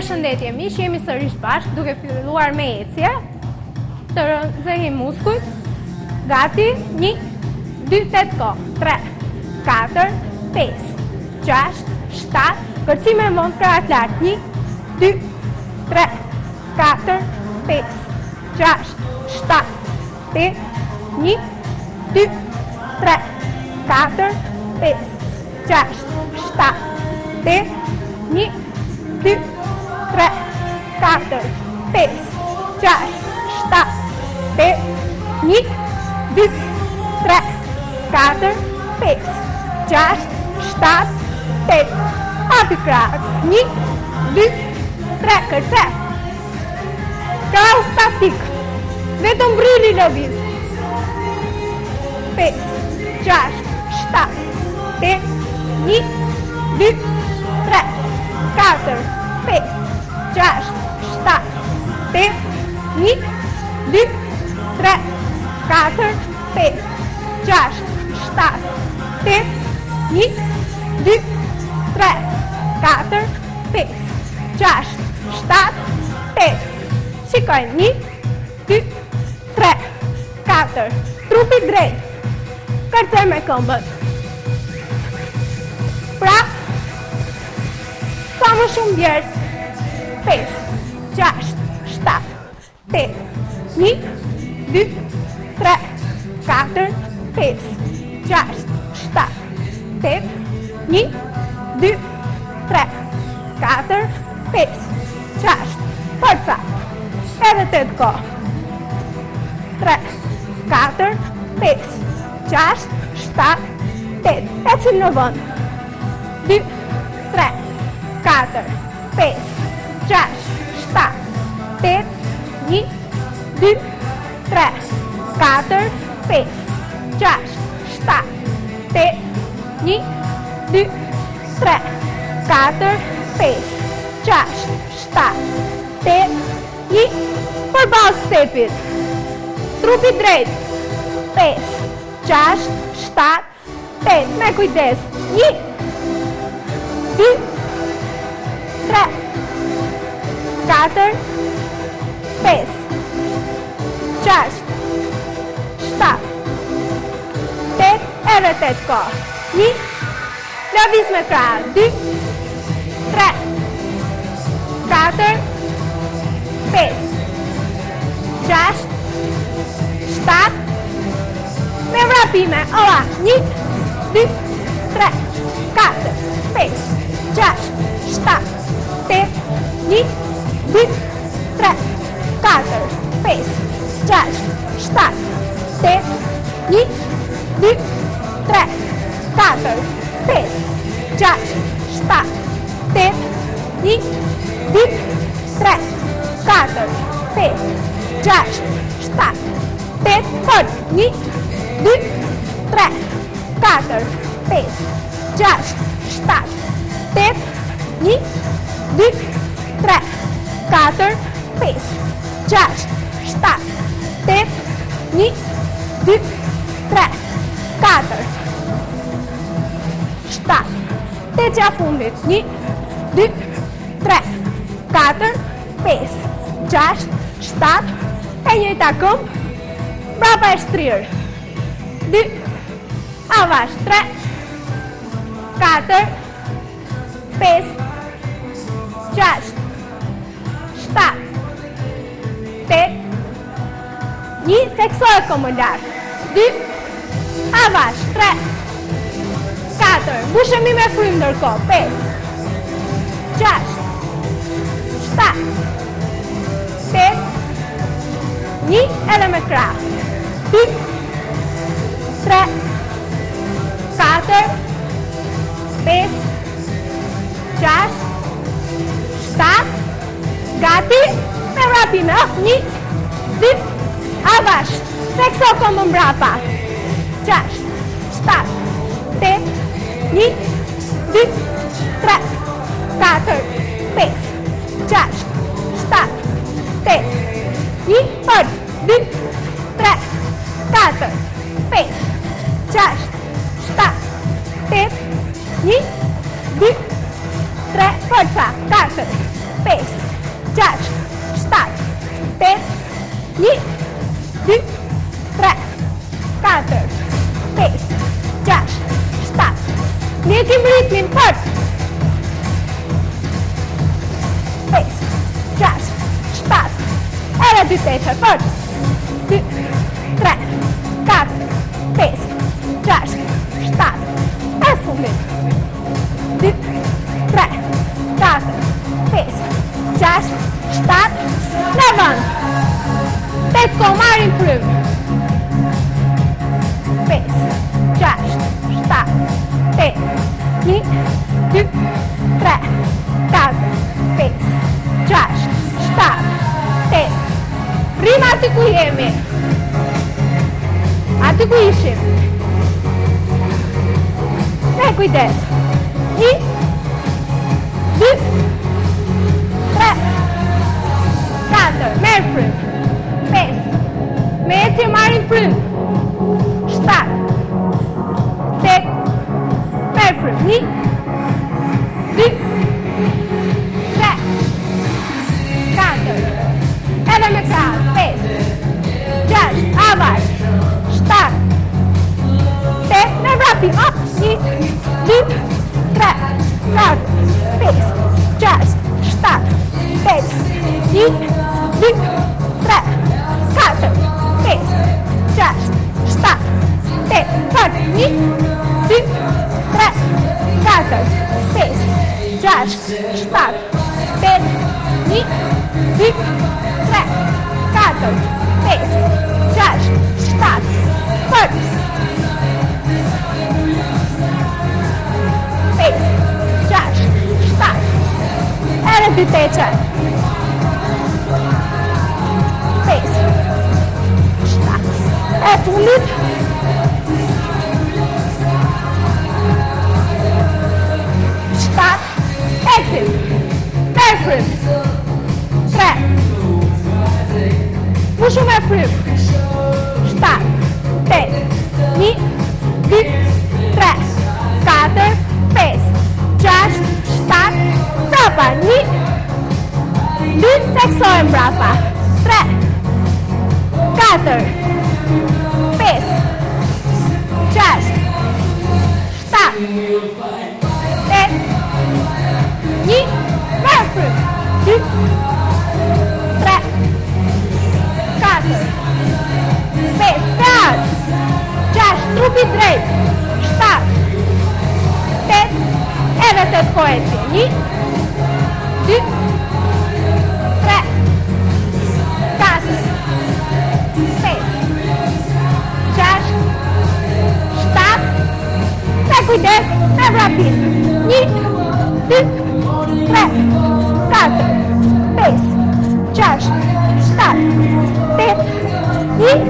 Përshëndetje miq, jemi sërish bashkë duke filluar me ecje. Të nxehim muskujt. Gati, 1, 2, 8 kohë, 3, 4, 5, 6, 7, kërcime mund krahas lart, 1, 2, 3, 4, 5, 6, 7, 8, 1, 2, 3, 4, 5, 6, 7, 8, 1, 2, 3, 4, 5, 6, 7, 8, 1, 2, 3, 4, 5, 6, 7, 8. Hapi krahët. 1, 2, 3, kërce. Krahë statik. Vetëm brili lëviz. 5, 6, 7, 8, 1, 2, 3, 4, 5, 6, 7, 8, 1, 2, 3, 4, 5, 6, 7, 8, 1, 2, 3, 4, 5, 6, 7, 8. Shikojnë, 1, 2, 3, 4. Trupi drejt. Kërcej me këmbët. Pra, sa më shumë djerës. 5, 6, 7, 8, 1, 2, 3, 4, 5, 6, 7, 8, 1, 2, 3, 4, 5, 6, forca, edhe 8 kohë, 3, 4, 5, 6, 7, 8, ecim në vënd, 2, 3, 4, 5, 6, 7, 8, 1, 2, 3, 4, 5, 6, 7, 8, 1, 2, 3, 4, 5, 6, 7, 8, 1, përballë stepit. Trupi drejt. 5, 6, 7, 8, me kujdes. 1, 2, 3, 4, 5, 6, 7, 8, edhe 8 kohë. 1, lëviz me krahë. 2, 3, 4, 5, 6, 7, me vrapime. Ola, 1, 2, 3, 4, 5, 6, 7, 8, 1, 2, 3, 4, 5, 6, 7, 8, 1, 2, 3, 4, 5, 6, 7, 8, 1, 2, 3, 4, 5, 6, 7, 8, fort, 1, 2, 3, 4, 5, 6, 7, 8, 1, 2, 3, 4, 5, 6, 7, 8, 1, 2, 3, 4, 7. Teqja fundit. 1, 2, 3, 4, 5, 6, 7. E njëjta këmbë. Brapa e shtrirë. 2, avash. 3, 4, 5, 6, 7, 8, 1, theksohet këmbë lartë. 2, avash. 3, 4, mbushemi me frymë ndërkohë. 5, 6, 7, 8, 1, edhe me krahë. 2, 3, 4, 5, 6, 7, gati, me vrapime. 1, 2, avash. Thekso këmbën mbrapa. 6, 7, 8, 1, 2, 3, 4, 5, 6, 7, 8, 1, fort. 2, 3, 4, 5, 6, 7, 8, 1, 2, 3, forța. 4, 5, 1, 2, 3, 4, 5, 6, 7. Ndjekim ritmin fort. 5, 6, 7. Edhe 2 teqe, fort. 2, 3, 4, 5, 6, 7. E fundit. 2, 3, 4, 5, 6, 7. Në vend. 8 ko marrin frym. 5, 6, 7, 8, 1, 2, 3, 4, 5, 6, 7, 8. Rrim aty ku jemi. Aty ku ishim. Ne kujdes. 1, 2, 3, 4. Merr frym. 5. Me ecje marrin frym. 7. 8. Merr frym. 1, 2, 3, 4. Edhe me krahë. 5, 6, avash. 7, 8. Me vrapim. 1, 2, 3, 4, 5, 6, 7, 8. 1, 2, 3, 4, 5, 6, 7, 8. Fort. 1, 2, 3, 4, 5, 6, 7, 8. 1, 2, 3, 4, 5, 6, 7. Fort. 5, 6, 7. Edhe 2 teqe. 5, 7. E fundit. 7. Ecim. Merr frym. 3. Pushu me frym. 7, 8. 1, 2, 3, 4, 5, 6, 7. Brapa. 1, 2. Teksojmë brapa. 3, 4, 5, 6, 7, 8. 1. Merr frym. 2, 3, 4, 5, 6, trupi drejt. 7, 8. Edhe 8 ko ecje. 1, 2, 3, 4, 5, 6, 7. Me kujdes, me vrapim. 1, 2, 3, 4, 5, 6, 7, 8. 1,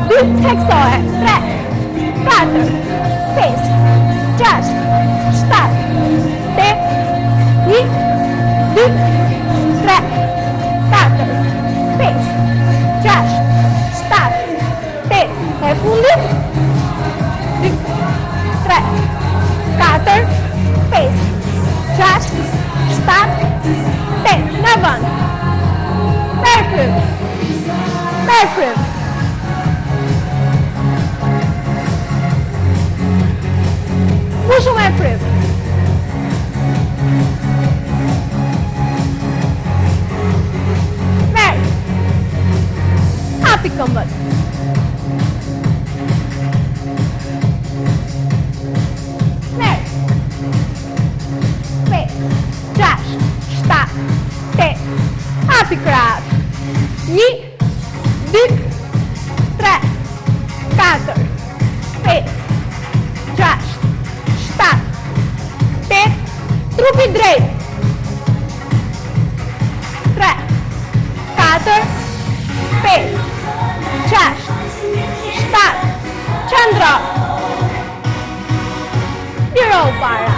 2, teksohet. 3, 4, 5, 6, 7, 8. 1, 2, 3, 4, 5, 6, 7, 8. E fundit. 2, 3, 4, 5, 6, 7, 8. Në vend. Merr frym. Merr frym. Pushu me frym. Merr. Hapi këmbët. Merr. 5, 6, 7, 8. Hapi krahët. 1, 2, 3, 4, 5, 6, 7, 8. Trupi drejt. 3, 4, 5, 6, 7. Qëndro. Liro para.